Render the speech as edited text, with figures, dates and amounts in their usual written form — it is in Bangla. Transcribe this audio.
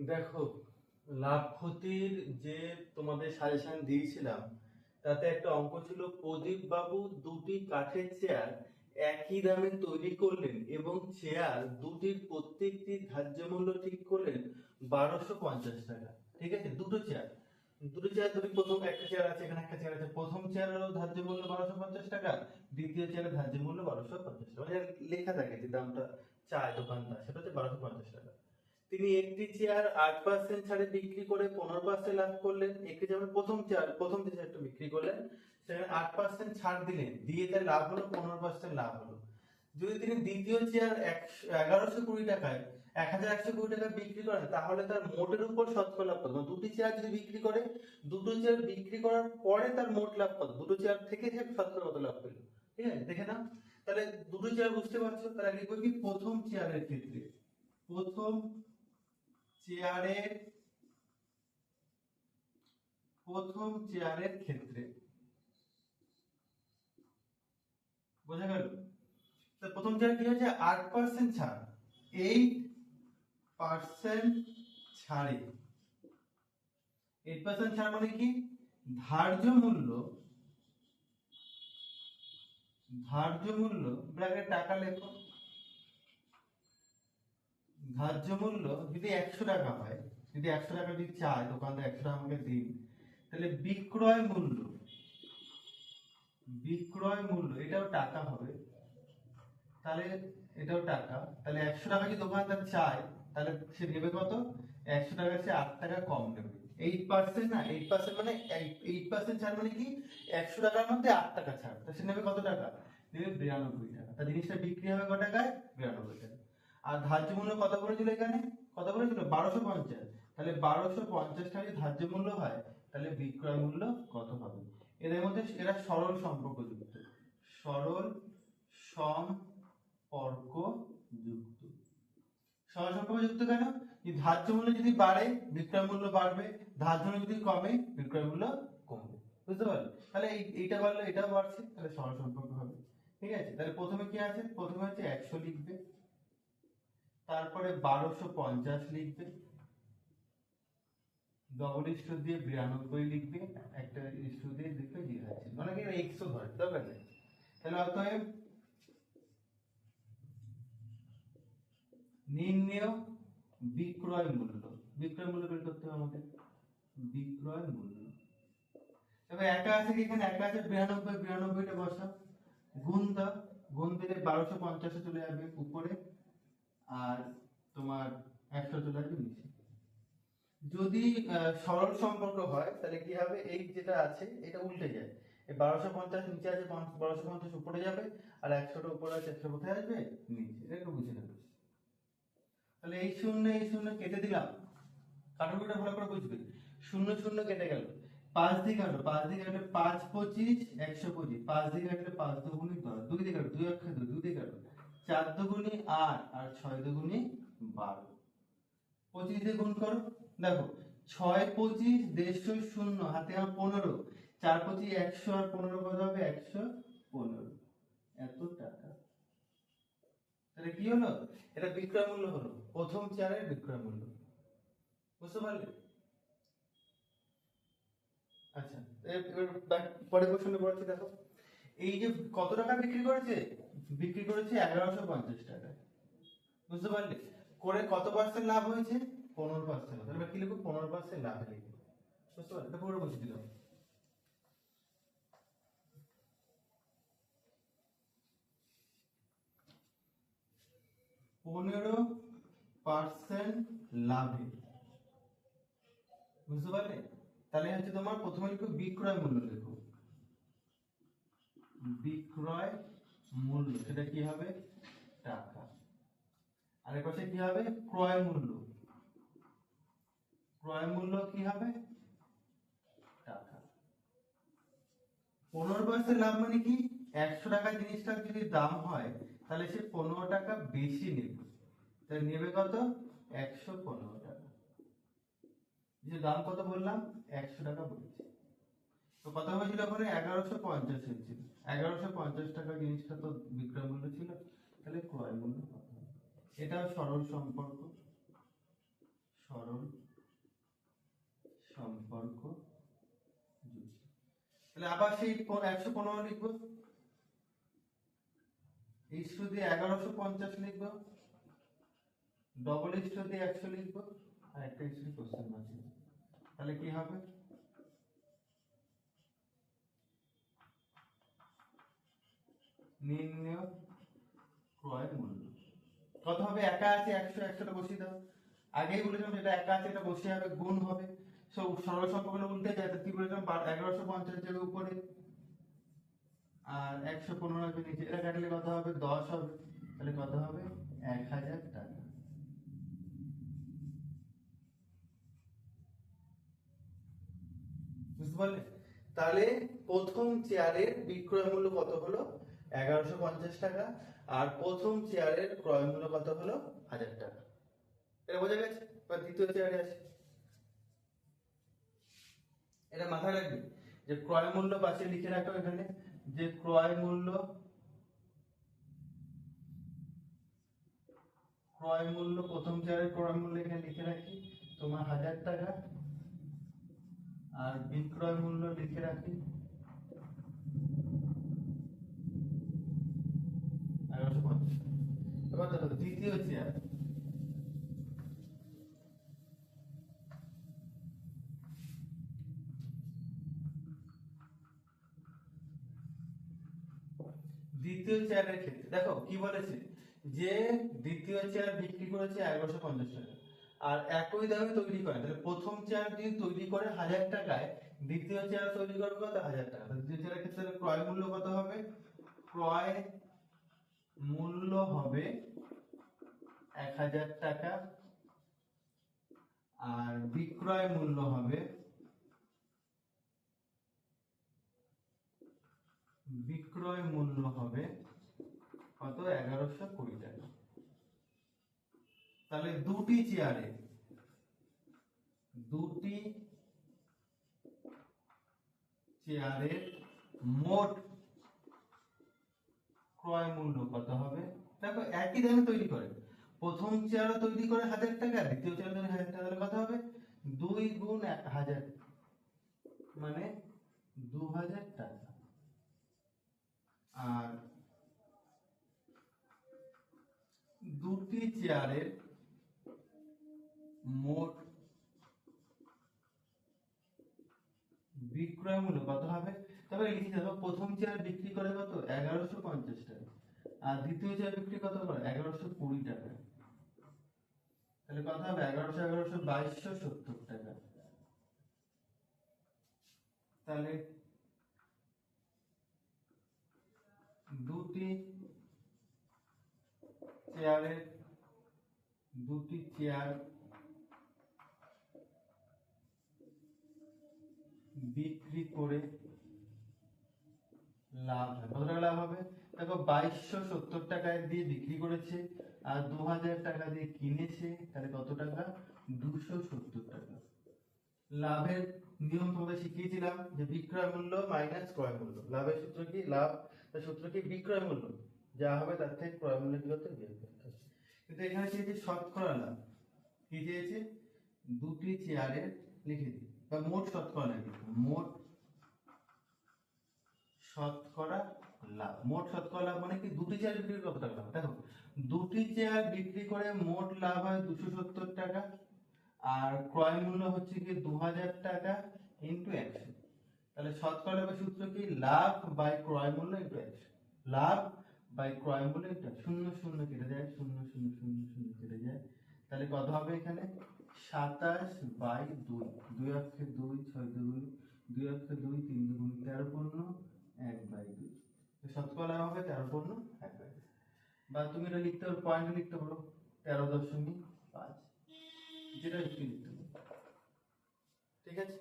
দেখো, লাভ ক্ষতির যে তোমাদের সাজেশন দিয়েছিলাম তাতে একটা অঙ্ক ছিল, প্রদীপ বাবু দুটি কাঠের চেয়ার একই দামে তৈরি করলেন এবং চেয়ার দুটির প্রত্যেকটির ধার্য মূল্য ঠিক করলেন 1250 টাকা। ঠিক আছে, দুটো চেয়ার ধরি, প্রথম একটা চেয়ার আছে, এখানে একটা চেয়ার আছে, প্রথম চেয়ারেরও ধার্য মূল্য 1250 টাকা, দ্বিতীয় চেয়ারের ধার্য মূল্য 1250 টাকা, মানে লেখা থাকে যে দামটা চায় দোকানদার সেটা হচ্ছে 1250 টাকা। তিনি একটি চেয়ার 8% ছাড়ে বিক্রি করে 15% লাভ করলেন। একটি যেমন প্রথম যে চেয়ারটা বিক্রি করলেন সেখানে 8% ছাড় দিলেন, দিয়ে তার লাভ হলো 15% লাভ হলো। যদি তিনি দ্বিতীয় চেয়ার 1120 টাকায় 1120 টাকা বিক্রি করেন, তাহলে তার মোটের উপর শতকরা লাভ কত? দুটি চেয়ার যদি বিক্রি করে, দুটো চেয়ার বিক্রি করার পরে তার মোট লাভ কত? দুটো চেয়ার থেকে সে শতকরা কত লাভ পেল? ঠিক আছে, দেখে নাও। তাহলে দুটো চেয়ার বুঝতে পারছো, তাহলে লিখবো কি প্রথম চেয়ারের ক্ষেত্রে। বোঝা গেল? তো প্রথম চেয়ার কি হচ্ছে? 8% ছাড়, 8% ছাড়ে। 8% ছাড় মানে কি? ধার্য মূল্য, ব্র্যাকেট টাকা লেখো। ধার্য মূল্য যদি 100 টাকা হয়, যদি 100 টাকা যদি চায় দোকানদার, 100 টাকা আমাকে দিন, তাহলে বিক্রয় মূল্য এটাও টাকা হবে। তাহলে এটাও টাকা, তাহলে 100 টাকা যদি দোকানদার চায়, তাহলে সে নেবে কত? 100 টাকা সে 8 টাকা কম নেবে। 8% না, 8% মানে 8% ছাড় মানে কি? 100 টাকার মধ্যে 8 টাকা ছাড়, তো সে নেবে কত টাকা? নেবে 92 টাকা। তা জিনিসটা বিক্রি হবে কত টাকায়? 92 টাকা। আর ধার্য মূল্য কত বলেছিল এখানে? কত বলেছিল? 1250। তাহলে 1250 টাকা যদি ধার্য মূল্য হয়, তাহলে বিক্রয় মূল্য কত হবে? এদের মধ্যে এরা সরল সম্পর্ক যুক্ত, সরল সম্পর্ক যুক্ত। সরল সম্পর্ক যুক্ত কেন? যে ধার্য মূল্য যদি বাড়ে বিক্রয় মূল্য বাড়বে, ধার্য মূল্য যদি কমে বিক্রয় মূল্য কমবে। বুঝতে পারলে? তাহলে এইটা বাড়লে এটাও বাড়ছে, তাহলে সরল সম্পর্ক হবে। ঠিক আছে, তাহলে প্রথমে কি আছে? প্রথমে হচ্ছে 100 লিখবে, তারপরে 1250 লিখবে, ডবল স্টোর দিয়ে 92 লিখবে, একটা স্টোর দিয়ে লিখবে 0 অনেকে 100 ধরে, দরকার নেই। তাহলে অতএব নির্ণেয় বিক্রয় মূল্য, বের করতে হবে আমাদের। বিক্রয় মূল্য, তবে একা আছে কি? এখানে একা আছে 92টা বসা, গুণ দাও, গুণ দিলে 1250 চলে যাবে উপরে, আর তোমার 100 চলে আসবে নিচে। যদি সরল সম্পর্ক হয় তাহলে কি হবে? এই যেটা আছে এটা উল্টে যায়, এই 1250 নিচে আছে, 1250 উপরে যাবে, আর 100টা উপরে আছে, 100 কোথায় আসবে? নিচে। এটা একটু বুঝে নেবে। তাহলে এই শূন্য কেটে দিলাম, কাটাকুটিটা ভালো করে বুঝবে। শূন্য শূন্য কেটে গেল, 5 দিয়ে কাটো, 5 দিয়ে কাটলে 5 25 125, 5 দিয়ে কাটলে 5 দুগুণে 10, 2 দিয়ে কাটো, 2 অক্ষে 2, 2 দিয়ে কাটো, 4 দুগুণে 8 আর 6 দুগুণে 12, 25 দিয়ে গুণ করো। দেখো, 6 25 150 শূন্য হাতে আমার 15, 4 25 100 আর 15 কত হবে? 115, এত টাকা। তাহলে কি হলো? এটা বিক্রয় মূল্য হলো, প্রথম চেয়ারের বিক্রয় মূল্য। বুঝতে পারলে? আচ্ছা, এবার পরের কোশ্চেনে পড়ছি, দেখো। এই যে কত টাকা বিক্রি করেছে? বিক্রি করেছে 1150 টাকায়। বুঝতে পারলে? করে কত পার্সেন্ট লাভ হয়েছে? 15%। তাহলে কি লিখবো? 15% লাভ লিখবো। বুঝতে পারলে? এটা পুরো বুঝে দিলাম। 15% লাভে। বুঝতে পারলে? তাহলে হচ্ছে তোমার প্রথমে লিখো বিক্রয় মূল্য, লিখো বিক্রয় মূল্য, সেটা কি হবে? টাকা। আর এর পাশে কি হবে? ক্রয় মূল্য, ক্রয় মূল্য কি হবে? টাকা। 15% লাভ মানে কি? 100 টাকা জিনিসটার যদি দাম হয়, তাহলে সে 15 টাকা বেশি নেবে, তাহলে নেবে কত? 115 টাকা। যে দাম কত বললাম? 100 টাকা বলেছি। তো কত হয়েছিল ওখানে? 1150 হয়েছিল। 1150 টাকা জিনিসটা তো বিক্রয় মূল্য ছিল, তাহলে ক্রয় মূল্য কত হবে? এটাও সরল সম্পর্ক, সরল সম্পর্ক যুক্ত। তাহলে আবার সেই 115 লিখবো, ইস্টু দিয়ে 1150 লিখবো, ডবল ইস্টু দিয়ে 100 লিখবো, আর একটা ইস্টু কোশ্চেন মার্ক লিখবো। তাহলে কি হবে, নির্ণয় ক্রয় মূল্য কত হবে, একা আছে 100, 100টা বসিয়ে দাও। আগেই বলেছিলাম যেটা একা আছে এটা বসিয়ে হবে, গুণ হবে, সব সরল সম্পর্কগুলো উল্টে যায়। তো কি বলেছিলাম, 1150 যাবে উপরে আর 115 হবে নিচে, এটা কাটলে কত হবে, 10 হবে। তাহলে কত হবে, 1000 টাকা। বুঝতে পারলে? তাহলে প্রথম চেয়ারের বিক্রয় মূল্য কত হলো, 1150 টাকা, আর প্রথম চেয়ারের ক্রয় মূল্য কত হলো, 1000 টাকা। এটা বোঝা গেছে? এবার দ্বিতীয় চেয়ারে আসে, এটা মাথায় রাখবে যে ক্রয় মূল্য পাশে লিখে রাখো এখানে, যে ক্রয় মূল্য প্রথম চেয়ারের ক্রয় মূল্য এখানে লিখে রাখি তোমার 1000 টাকা, আর বিক্রয় মূল্য লিখে রাখি 1150। এবার দেখো দ্বিতীয় চেয়ার, দ্বিতীয় চেয়ারের ক্ষেত্রে দেখো কি বলেছে, যে দ্বিতীয় চেয়ার বিক্রি করেছে 1150 টাকা, আর একই দামে তৈরি করে। তাহলে প্রথম চেয়ার যদি তৈরি করে 1000 টাকায়, দ্বিতীয় চেয়ার তৈরি করবে কত, 1000 টাকা। দ্বিতীয় চেয়ারের ক্ষেত্রে ক্রয় মূল্য কত হবে, ক্রয় মূল্য হবে 1000 টাকা, আর বিক্রয় মূল্য হবে কত, 1120 টাকা। তাহলে দুটি চেয়ারের মোট ক্রয় মূল্য কত হবে, দেখো একই দামে তৈরি করে, প্রথম চেয়ারও তৈরি করে 1000 টাকা, দ্বিতীয় চেয়ার তৈরি 1000 টাকা। তাহলে কত হবে, 2 গুণ 1000 মানে 2000 টাকা। আর দুটি চেয়ারের মোট বিক্রয় মূল্য কত হবে, তবে লিখে দেখো, প্রথম চেয়ার বিক্রি করে কত, 1150 টাকা, আর দ্বিতীয় চেয়ার বিক্রি কত করে, 1120 টাকা। তাহলে কত হবে, 2270 টাকা। তাহলে দুটি চেয়ার বিক্রি করে লাভ হয়, কত টাকা লাভ হবে, দেখো 2270 টাকায় দিয়ে বিক্রি করেছে, আর 2000 টাকা দিয়ে কিনেছে, তাহলে কত টাকা, 270 টাকা। লাভের নিয়ম তোমাদের শিখিয়েছিলাম যে বিক্রয় মূল্য মাইনাস ক্রয় মূল্য। লাভের সূত্র কি, সূত্র কি, বিক্রয় মূল্য যা হবে তার থেকে ক্রয় মূল্য কি করতে বিয়োগ করতে হবে। কিন্তু এখানে চেয়েছে শতকরা লাভ, কি চেয়েছে, দুটি চেয়ারের, লিখে দিই, বা মোট শতকরা লাভ, মোট শতকরা লাভ। মোট শতকরা লাভ মানে কি, দুটি চেয়ার বিক্রি করে কত টাকা লাভ, দেখো দুটি চেয়ার বিক্রি করে মোট লাভ হয় 270 টাকা, আর ক্রয় মূল্য হচ্ছে কি 2000 টাকা ইনটু 100। তাহলে শতকরা লাভের সূত্র কি, লাভ বাই ক্রয় মূল্য ইনটু 100। লাভ বাই ক্রয় মূল্য ইনটু 0 0 কেটে যায়, 0 0 0 0 কেটে যায়। তাহলে কত হবে এখানে, 27/2, 2 অক্ষে 2, 6 2, 2 অক্ষে 2, 3 2, 13 1/2। শতকরা লাভ হবে 13/1/2। বা তুমি এটা লিখতে পারো, পয়েন্ট লিখতে পারো 13.5, যেটা লিখতে পারো। ঠিক আছে।